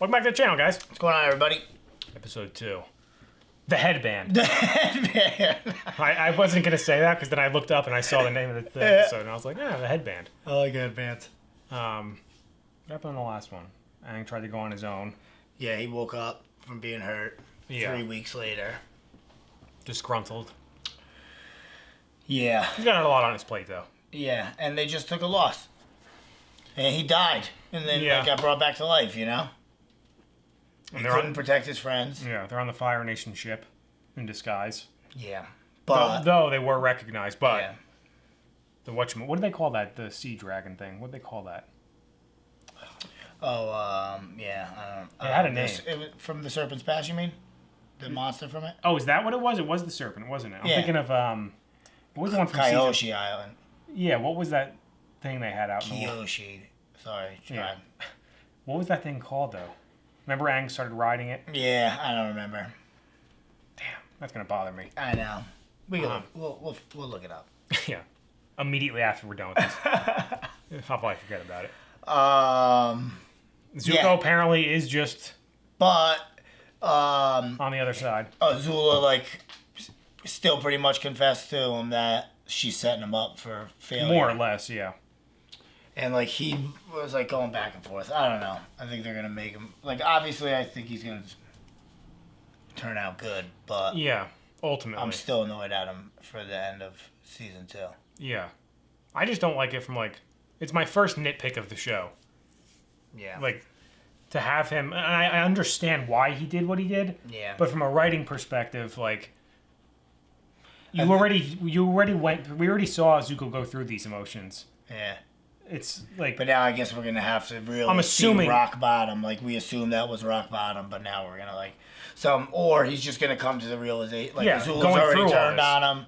Welcome back to the channel, guys. What's going on, everybody? Episode 2. The Headband. The Headband. I wasn't going to say that because then I looked up and I saw the name of the episode and I was like, yeah, the Headband. I like Headbands. What happened on the last one? Aang tried to go on his own. Yeah, he woke up from being hurt 3 weeks later. Disgruntled. Yeah. He's got a lot on his plate, though. Yeah, and they just took a loss. And he died. And then got brought back to life, you know? He couldn't protect his friends. Yeah, they're on the Fire Nation ship in disguise. Yeah. But Though they were recognized, but yeah. what do they call that? The sea dragon thing. What do they call that? Oh, yeah. I don't know. It had a name. It was from the Serpent's Pass, you mean? The monster from it? Oh, is that what it was? It was the serpent, wasn't it? I'm thinking of what was the one from Kyoshi Island. Yeah, what was that thing they had out in the Kyoshi. Sorry, tribe. Yeah. What was that thing called, though? Remember Aang started riding it? Yeah, I don't remember. Damn, that's going to bother me. I know. We'll look it up. Yeah. Immediately after we're done with this. I'll probably forget about it. Zuko apparently is just... But... on the other side. Azula, still pretty much confessed to him that she's setting him up for failure. More or less, yeah. And, he was, going back and forth. I don't know. I think they're going to make him... obviously, I think he's going to turn out good, but... Yeah, ultimately. I'm still annoyed at him for the end of season 2. Yeah. I just don't like it from, It's my first nitpick of the show. Yeah. To have him... And I understand why he did what he did. Yeah. But from a writing perspective, we already saw Zuko go through these emotions. Yeah. It's But now I guess we're going to have to really see rock bottom. We assumed that was rock bottom, but now we're going to, or he's just going to come to the realization. Azula's already turned on him.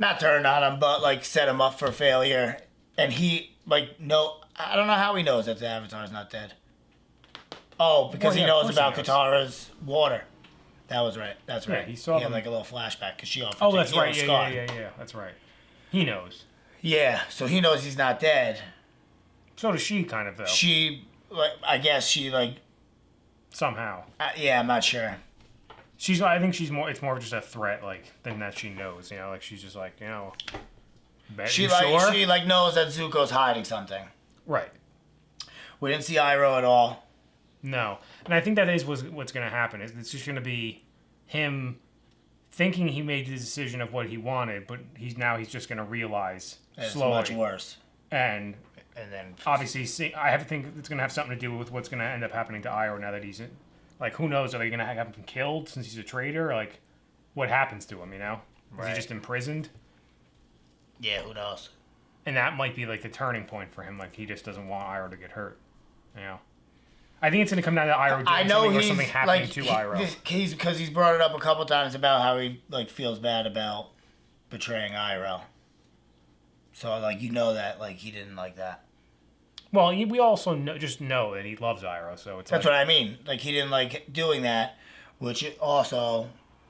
Not turned on him, but, set him up for failure. And he, no, I don't know how he knows that the Avatar's not dead. Oh, because he knows about Katara's water. That was right. That's right. Yeah, he saw had, a little flashback, because she offered Oh, that's right. Yeah. That's right. He knows. Yeah, so he knows he's not dead. So does she, kind of, though. She, I guess she, somehow. Yeah, I'm not sure. I think it's more of just a threat, than that she knows, she's just She, sure? she knows that Zuko's hiding something. Right. We didn't see Iroh at all. No. And I think that is what's going to happen. It's just going to be him thinking he made the decision of what he wanted, but he's just going to realize slowly. It's much worse. And then obviously, I have to think it's going to have something to do with what's going to end up happening to Iroh now that he's in. Who knows? Are they going to have him killed since he's a traitor? What happens to him, Is he just imprisoned? Yeah, who knows? And that might be, the turning point for him. He just doesn't want Iroh to get hurt, I think it's going to come down to Iroh doing something or something happening to Iroh. Because he's brought it up a couple times about how he, feels bad about betraying Iroh. So, that, he didn't like that. Well, we also know that he loves Iroh, so it's That's what I mean. He didn't like doing that, which also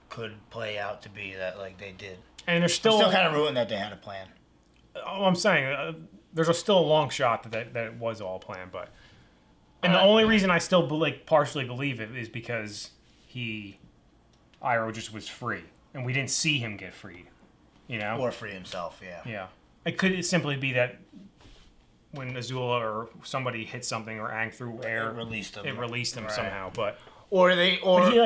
could play out to be that, they did. And there's still kind of rooting that they had a plan. Oh, I'm saying, there's still a long shot that it was all planned, but... And the only reason I still, partially believe it is because Iroh just was free, and we didn't see him get freed, Or free himself, yeah. Yeah. It could simply be that when Azula or somebody hit something or Aang threw air, it released him somehow, but... But he,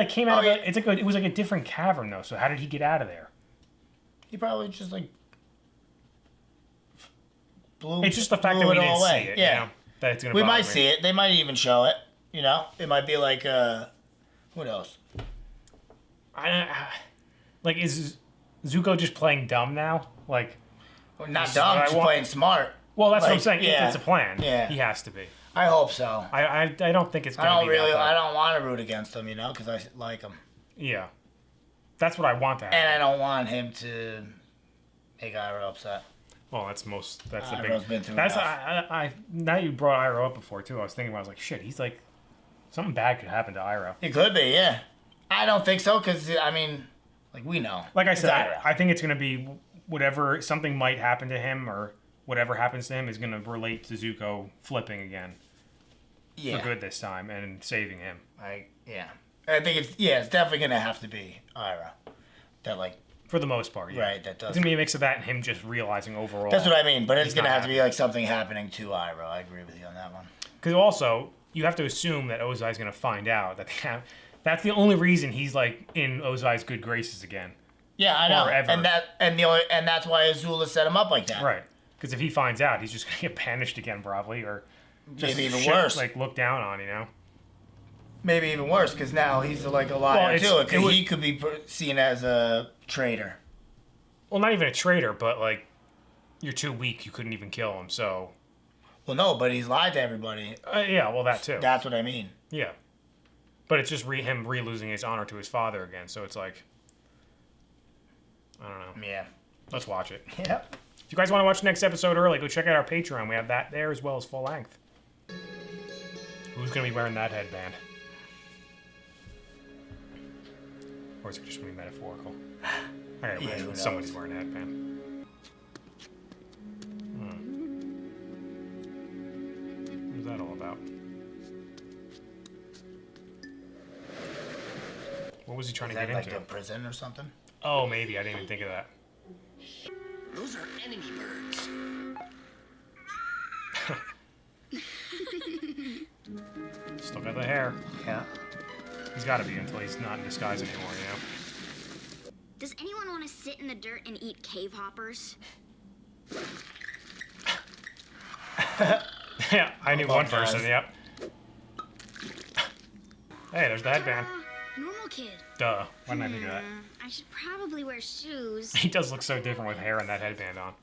came out of it. It was a different cavern, though, so how did he get out of there? He probably just, blew It's just the fact that we didn't see it, yeah. That it's gonna we might see it. They might even show it. It might be what else? Is Zuko just playing dumb now? Not dumb. He's playing smart. Well, that's what I'm saying. Yeah. It's a plan. Yeah. He has to be. I hope so. I don't think it's going to be I don't want to root against him, because I like him. Yeah. That's what I want to happen. And I don't want him to make Iroh upset. Well, that's the Iroh's big... been through that's enough. now you brought Iroh up before, too. I was thinking, shit, he's something bad could happen to Iroh. It could be, yeah. I don't think so, because, we know. Like I said, I think it's going to be something might happen to him, or whatever happens to him is going to relate to Zuko flipping again. for good this time and saving him. I think it's definitely gonna have to be Ira. That like for the most part, yeah. Right, that does. It's gonna be a mix of that and him just realizing overall. That's what I mean, but it's gonna have to be like something happening to Ira. I agree with you on that one. Because also you have to assume that Ozai's gonna find out that they have. That's the only reason he's like in Ozai's good graces again. Yeah, I know, and that's why Azula set him up like that. Right, because if he finds out, he's just gonna get banished again, probably, or just maybe even worse. Like looked down on, you know. Maybe even worse, because now he's like a liar too. Because he could be seen as a traitor. Well, not even a traitor, but like you're too weak. You couldn't even kill him. So. Well, no, but he's lied to everybody. Yeah, well, that too. That's what I mean. Yeah, but it's just him losing his honor to his father again. So it's like. I don't know. Yeah. Let's watch it. Yep. If you guys want to watch the next episode early, go check out our Patreon. We have that there as well as full length. Who's going to be wearing that headband? Or is it just going to be metaphorical? Okay, somebody's wearing a headband. What's that all about? What was he trying to get into? Like a prison or something? Oh, maybe. I didn't even think of that. Those are enemy birds. Still got the hair. Yeah. He's got to be until he's not in disguise anymore, you know? Does anyone want to sit in the dirt and eat cave hoppers? Yeah, I knew one person, yep. Hey, there's the headband. Normal kid. Duh. Why didn't I think of that? I should probably wear shoes. He does look so different with hair and that headband on.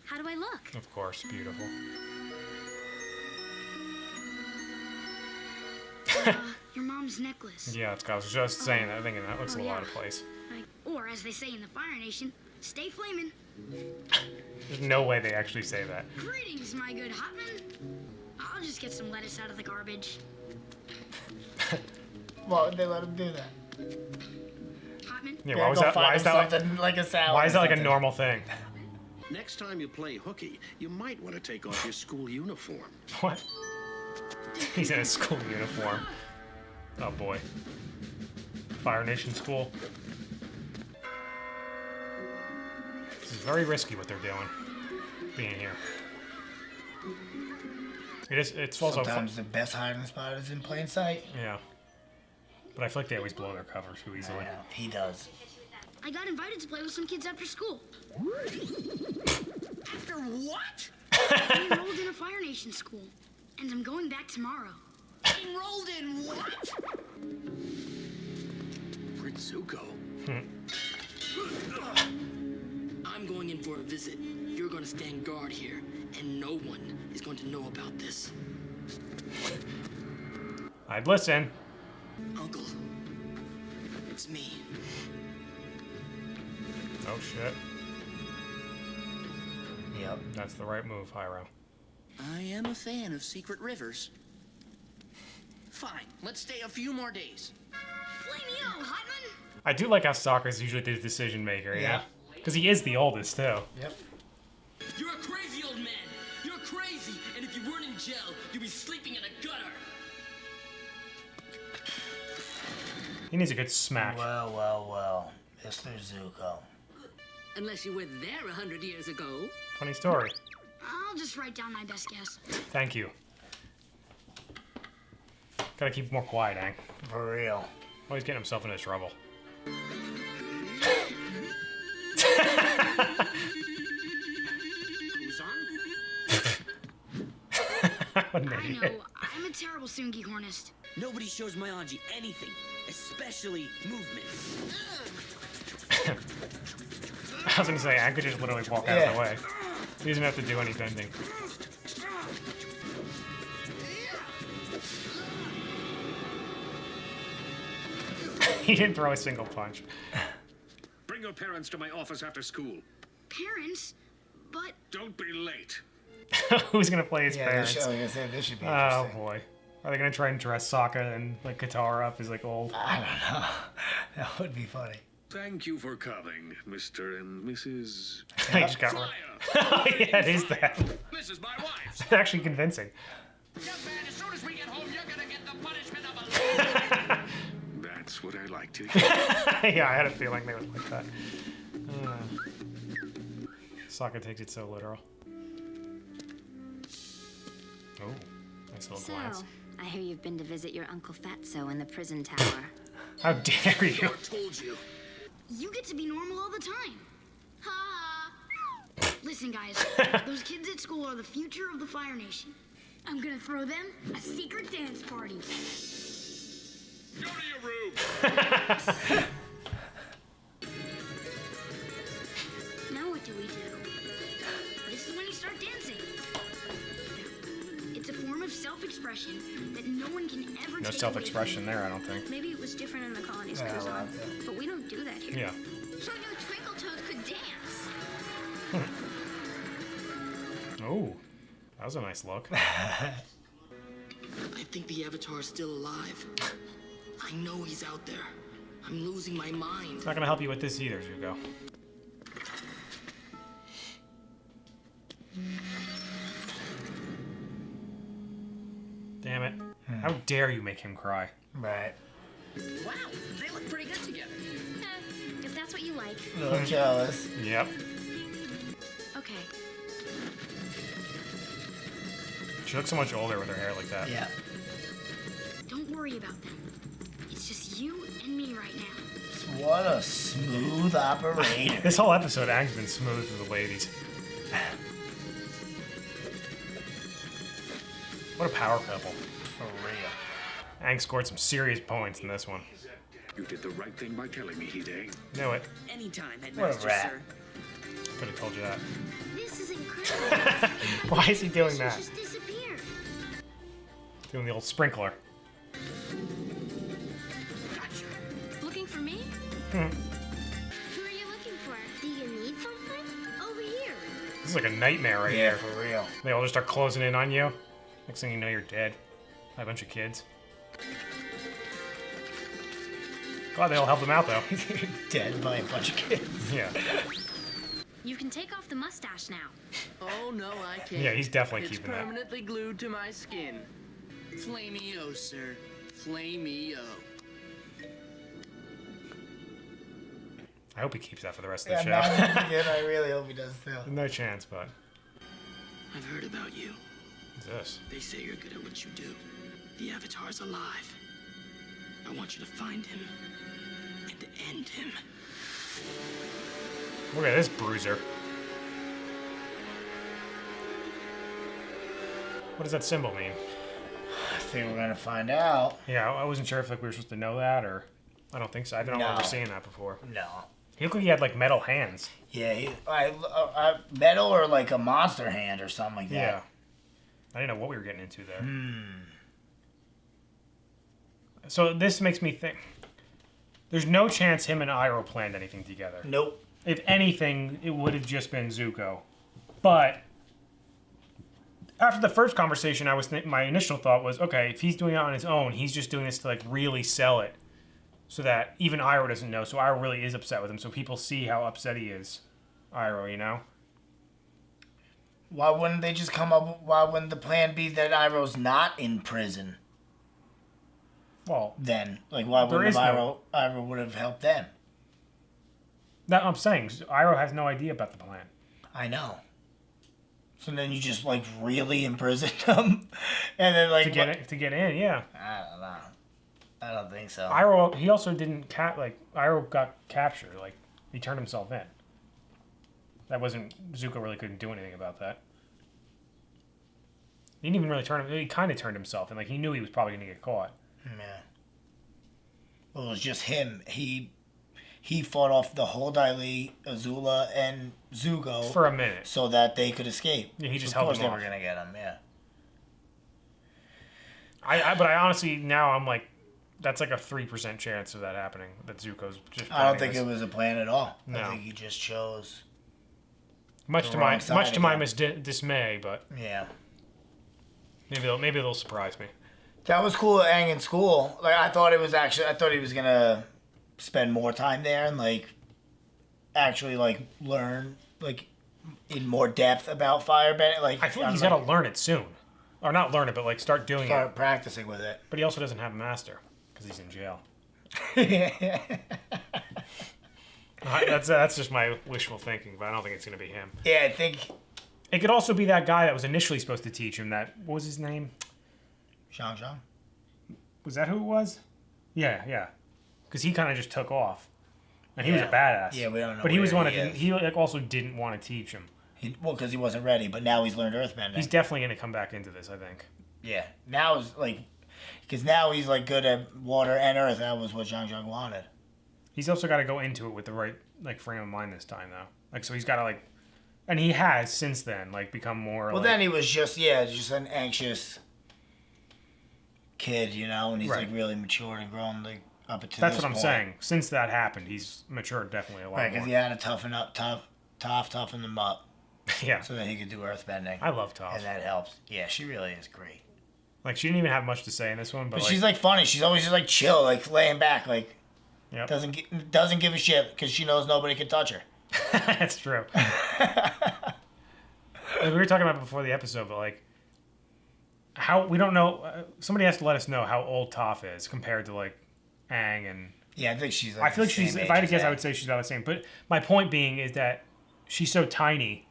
How do I look? Of course, beautiful. Your mom's necklace. Yeah, I was just saying that, thinking that looks a lot of place. Or, as they say in the Fire Nation, stay flamin'. There's no way they actually say that. Greetings, my good hotman. I'll just get some lettuce out of the garbage. Why would they let him do that? Hotman? Yeah, why is that like a salad? Why is that like a normal thing? Next time you play hooky, you might want to take off your school uniform. What? He's in a school uniform. Oh boy. Fire Nation school. This is very risky what they're doing. Being here. It's also sometimes the best hiding spot is in plain sight. Yeah. But I feel like they always blow their cover too easily. Yeah, he does. I got invited to play with some kids after school. After what? I enrolled in a Fire Nation school, and I'm going back tomorrow. Enrolled in what? Prince Zuko. I'm going in for a visit. You're going to stand guard here, and no one is going to know about this. I'd listen. Uncle, it's me. Oh shit. Yep. That's the right move, Hyro. I am a fan of secret rivers. Fine, let's stay a few more days. Flamio, Hotman! I do like how Sokka's usually the decision maker, yeah? Because he is the oldest, too. Yep. You're a crazy old man. You're crazy, and if you weren't in jail, you'd be sleeping in a gutter. He needs a good smack. Well, Mr. Zuko. Unless you were there 100 years ago. Funny story. I'll just write down my best guess. Thank you. Gotta keep more quiet, Hank. For real. Oh, he's getting himself into trouble. Who's on? What an I idiot. know, I'm a terrible Soongi Hornist. Nobody shows my Anji anything, especially movements. I was gonna say, Hank could just literally walk out of the way. He doesn't have to do any bending. He didn't throw a single punch. Bring your parents to my office after school. Parents? But... Don't be late. Who's gonna play his parents? This should be Oh interesting. boy. Are they gonna try and dress Sokka and like Katara up as like old? I don't know. That would be funny. Thank you for coming, Mr. and Mrs. He just got Fryer. yeah, it is that. This is my wife. It's actually convincing. Young man, as soon as we get home, you're gonna get the punishment of a life. That's what I like to Yeah, I had a feeling they would like that. Sokka takes it so literal. Oh, nice little glance. I hear you've been to visit your Uncle Fatso in the prison tower. How dare you? I told you. You get to be normal all the time. Ha! Listen, guys, those kids at school are the future of the Fire Nation. I'm gonna throw them a secret dance party. Go to your room. Now what do we do? This is when you start dancing. It's a form of self-expression that no one can ever No take self-expression away from there, I don't think. Maybe it was different in the colonies, Yeah, Kazan, well, but we don't do that here. Yeah. So you Twinkle Toes could dance. Oh, that was a nice look. I think the Avatar's still alive. I know he's out there. I'm losing my mind. It's not gonna help you with this either, Zuko. Damn it. How dare you make him cry? Right. Wow, they look pretty good together. If that's what you like. A little jealous. Yep. Okay. She looks so much older with her hair like that. Yeah. Don't worry about them. It's just you and me right now. What a smooth operator. This whole episode, Aang's been smooth with the ladies. What a power couple. For real. Aang scored some serious points in this one. You did the right thing by telling me, Hide. Knew it. Anytime, What a Headmaster, rat. sir. Could have told you that. This is incredible. Why is he doing She that? just disappeared. Doing the old sprinkler. Gotcha. Looking for me? Who are you looking for? Do you need something? Over here. This is like a nightmare right Yeah, here. for real. They all just start closing in on you. Next thing you know, you're dead. By a bunch of kids. Glad they all helped him out, though. Dead by a bunch of kids. Yeah. You can take off the mustache now. Oh, no, I can't. Yeah, he's definitely It's keeping that. permanently glued to my skin. Flamey-o, sir. Flamey-o. I hope he keeps that for the rest of Yeah, the no, show. again, I really hope he does too. No chance, but. I've heard about you. What's this? They say you're good at what you do. The Avatar's alive. I want you to find him and end him. Look at this bruiser. What does that symbol mean? I think we're gonna find out. Yeah, I wasn't sure if like we were supposed to know that or. I don't think so. I don't remember No. seeing that before. No. He looked like he had like metal hands. Yeah, metal or like a monster hand or something like that. Yeah. I didn't know what we were getting into there. So this makes me think. There's no chance him and Iroh planned anything together. Nope. If anything, it would have just been Zuko. But after the first conversation, my initial thought was, okay, if he's doing it on his own, he's just doing this to like really sell it, so that even Iroh doesn't know. So Iroh really is upset with him. So people see how upset he is, Iroh. You know. Why wouldn't they just come up? Why wouldn't the plan be that Iroh's not in prison? Well, Then, like, why There wouldn't is Iroh would have helped them? that I'm saying, Iroh has no idea about the plan. I know. So then you just like really imprison them, and then like To get in, yeah. I don't know. I don't think so. Iroh, he also didn't Iroh got captured. Like he turned himself in. That wasn't Zuko. Really couldn't do anything about that. He didn't even really turn him. He kind of turned himself in. Like he knew he was probably going to get caught. Yeah. Well, it was just him. He fought off the whole Daily, Azula, and Zuko For a minute. so that they could escape. Yeah, he just of helped course them they off. were gonna get him. Yeah. But I honestly now I'm like, that's like a 3% chance of that happening. That Zuko's just. I don't planning think this. it was a plan at all. No. I think he just chose. much the to wrong my side dismay. But Yeah. maybe they'll surprise me. That was cool at Aang in school. Like I thought he was gonna spend more time there and like actually like learn like in more depth about Firebend. Like I feel like he's got to learn it soon. Or not learn it, but like start doing Start practicing with it. But he also doesn't have a master because he's in jail. That's just my wishful thinking, but I don't think it's going to be him. Yeah, I think... It could also be that guy that was initially supposed to teach him that... What was his name? Zhang. Was that who it was? Yeah. Because he kind of just took off. And he was a badass. Yeah, we don't know. But he was one of the... He also didn't want to teach him. Because he wasn't ready, but now he's learned earthbending. He's definitely going to come back into this, I think. Yeah. Now is like... Because now he's like good at water and earth. That was what Zhang wanted. He's also got to go into it with the right like frame of mind this time, though. Like, so he's got to like... And he has, since then, like, become more Well, like... then he was just an anxious kid, you know? And he's like really matured and grown like up to That's what I'm saying. Since that happened, he's matured definitely a lot more. Right, because he had to toughen them up. Yeah. So that he could do earthbending. I love Toph. And that helps. Yeah, she really is great. Like, she didn't even have much to say in this one, but like, she's like funny. She's always just like chill, like laying back, like yep. doesn't give a shit because she knows nobody can touch her. That's true. Like, we were talking about it before the episode, but like, how we don't know. Somebody has to let us know how old Toph is compared to like Aang and. Yeah, I think she's. Like I feel like she's. If I had to guess, I would say she's about the same. But my point being is that she's so tiny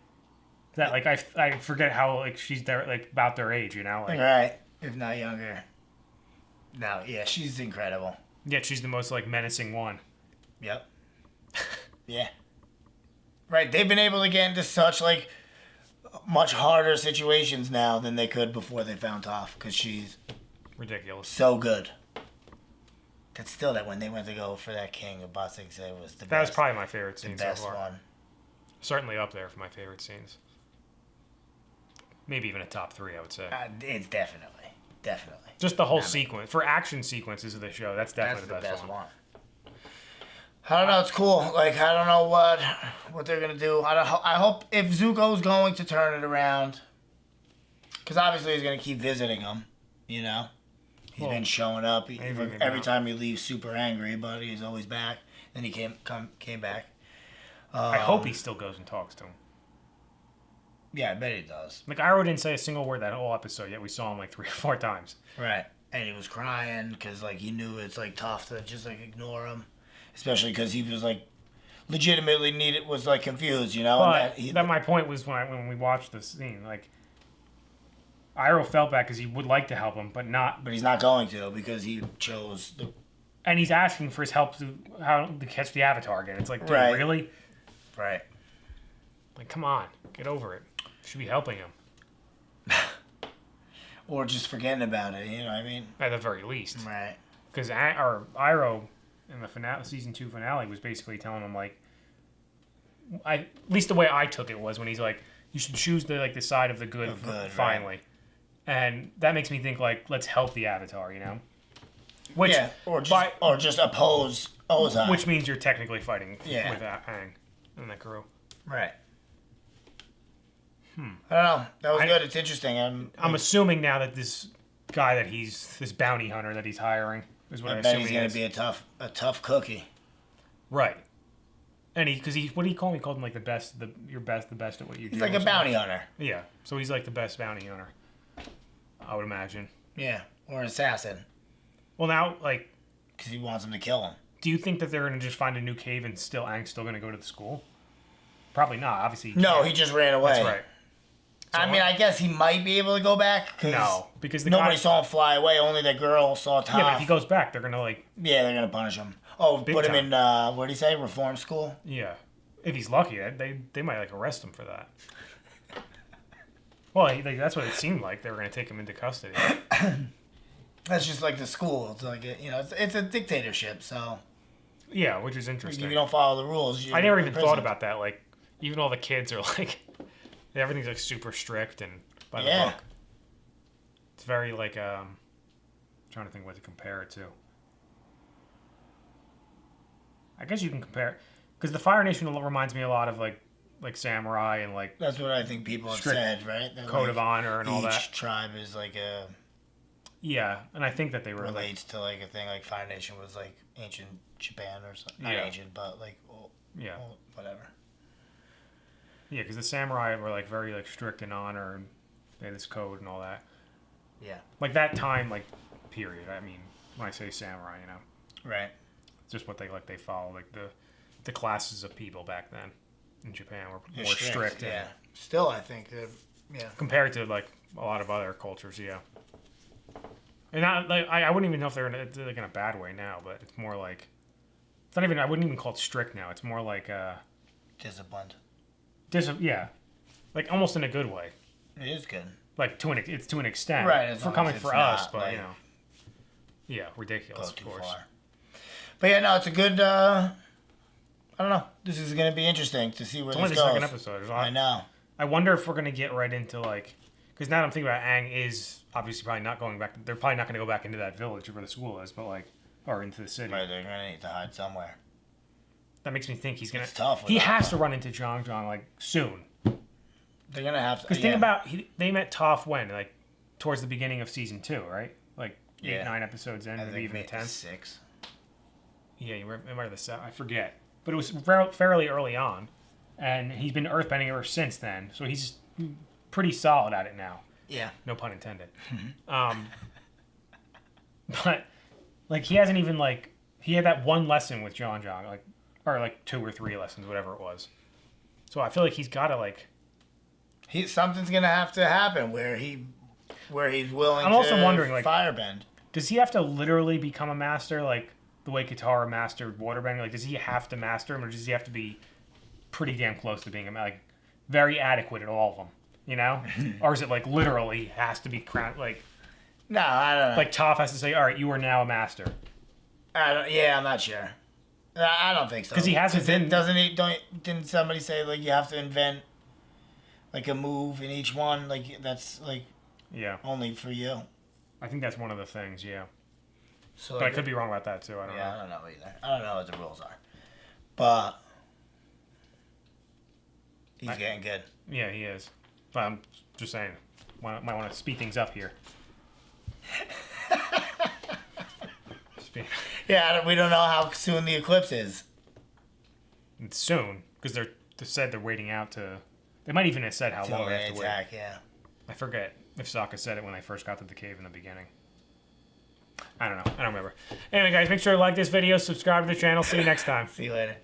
that like I forget how like she's there like about their age, you know? Like, right, if not younger. No, yeah, she's incredible. Yet she's the most like menacing one. Yep. Yeah. Right, they've been able to get into such like much harder situations now than they could before they found Toph because she's ridiculous, so good. That's still that when they went to go for that king of Ba Sing Se was the best. That was probably my favorite scene the best so far. One. Certainly up there for my favorite scenes. Maybe even a top 3, I would say. It's definitely. Just the whole sequence for action sequences of the show. That's definitely the best one. I don't know. It's cool. Like I don't know what they're gonna do. I hope if Zuko's going to turn it around, because obviously he's gonna keep visiting him. You know, he's been showing up every time he leaves, super angry, but he's always back. Then he came back. I hope he still goes and talks to him. Yeah, I bet he does. Like Iroh didn't say a single word that whole episode, yet we saw him like 3 or 4 times. Right, and he was crying because like he knew it's like tough to just like ignore him. Especially because he was like, legitimately was like confused, you know. But that my point was when we watched this scene, like, Iroh felt bad because he would like to help him, but not. But he's not going to because he chose the. And he's asking for his help to catch the Avatar again. It's like, dude, really? Right. Like, come on, get over it. Should be helping him. Or just forgetting about it. You know what I mean? At the very least. Right. Because Iroh in the season 2 finale was basically telling him like, at least the way I took it was when he's like, you should choose the side of the good, finally, right. And that makes me think like, let's help the Avatar, you know, which or just oppose Ozai, which means you're technically fighting with Aang and that crew, right? I don't know. That was good. It's interesting. I'm assuming now that this guy that this bounty hunter that he's hiring. Is what I assume he's going to be a tough cookie. Right. And what do you call him? He called him like the best at what you do. He's like a bounty hunter. Yeah. So he's like the best bounty hunter. I would imagine. Yeah. Or an assassin. Well, now, like... Because he wants him to kill him. Do you think that they're going to just find a new cave and Aang's still going to go to the school? Probably not. Obviously No, he just ran away. That's right. So I guess he might be able to go back. No, because nobody saw him fly away. Only the girl saw Toph. Yeah, but if he goes back, they're gonna like. Yeah, they're gonna punish him. Oh, put him in what did he say? Reform school. Yeah, if he's lucky, they might like arrest him for that. Well, that's what it seemed like. They were gonna take him into custody. That's just like the school. It's like it's a dictatorship. So. Yeah, which is interesting. If you don't follow the rules, I never even thought about that. Like, even all the kids are like. Everything's like super strict and by the book. It's very like trying to think what to compare it to. I guess you can compare because the Fire Nation reminds me a lot of like samurai and like. That's what I think people have said, right? That code of honor and all that. Each tribe is like a. Yeah, and I think that they were relates to like a thing like Fire Nation was like ancient Japan or something. Not ancient, but like whatever. Yeah, because the samurai were like very like strict in honor and they had this code and all that. Yeah. Like that time, like period. I mean, when I say samurai, you know. Right. It's just what they follow. Like the classes of people back then in Japan were more strict. Yeah. Still, I think. Yeah. Compared to like a lot of other cultures, yeah. And I wouldn't even know if they're in a bad way now, but it's more like it's not even. I wouldn't even call it strict now. It's more like disciplined. Yeah, like almost in a good way. It is good. Like it's to an extent, right? For coming for us, but like, you know, yeah, ridiculous, go of course. Far. But yeah, no, it's a good. I don't know. This is gonna be interesting to see where this goes. It's only the second episode. I know. I wonder if we're gonna get right into like, because now I'm thinking about Aang is obviously probably not going back. They're probably not gonna go back into that village where the school is, but like, or into the city. Right, they're gonna need to hide somewhere. That makes me think he's gonna. It's tough. He has to run into Zhang like soon. They're gonna have to. Because think about they met Toph when like towards the beginning of season 2, right? Like 8, 9 episodes in, maybe even 10. 6. Yeah, you remember the set? I forget, but it was fairly early on, and he's been earthbending ever since then. So he's pretty solid at it now. Yeah. No pun intended. But like he hasn't even like he had that one lesson with Zhang like or like 2 or 3 lessons, whatever it was. So I feel like he's got to like. Something's gonna have to happen where he's willing. I'm also wondering, like, firebend. Does he have to literally become a master, like the way Katara mastered waterbending? Like, does he have to master him, or does he have to be pretty damn close to being like very adequate at all of them? You know, or is it like literally has to be crowned? Like, no, I don't know. Like Toph has to say, "All right, you are now a master." Yeah, I'm not sure. I don't think so. Because he hasn't been. Didn't somebody say like you have to invent like a move in each one? Like that's like only for you. I think that's one of the things. Yeah. So but I could be wrong about that too. I don't know. I don't know either. I don't know what the rules are, but he's getting good. Yeah, he is. But I'm just saying, might want to speed things up here. Yeah, we don't know how soon the eclipse is. It's soon, because they said they're waiting out to. They might even have said how long they have to wait. Yeah. I forget if Sokka said it when they first got to the cave in the beginning. I don't know. I don't remember. Anyway, guys, make sure to like this video, subscribe to the channel. See you next time. See you later.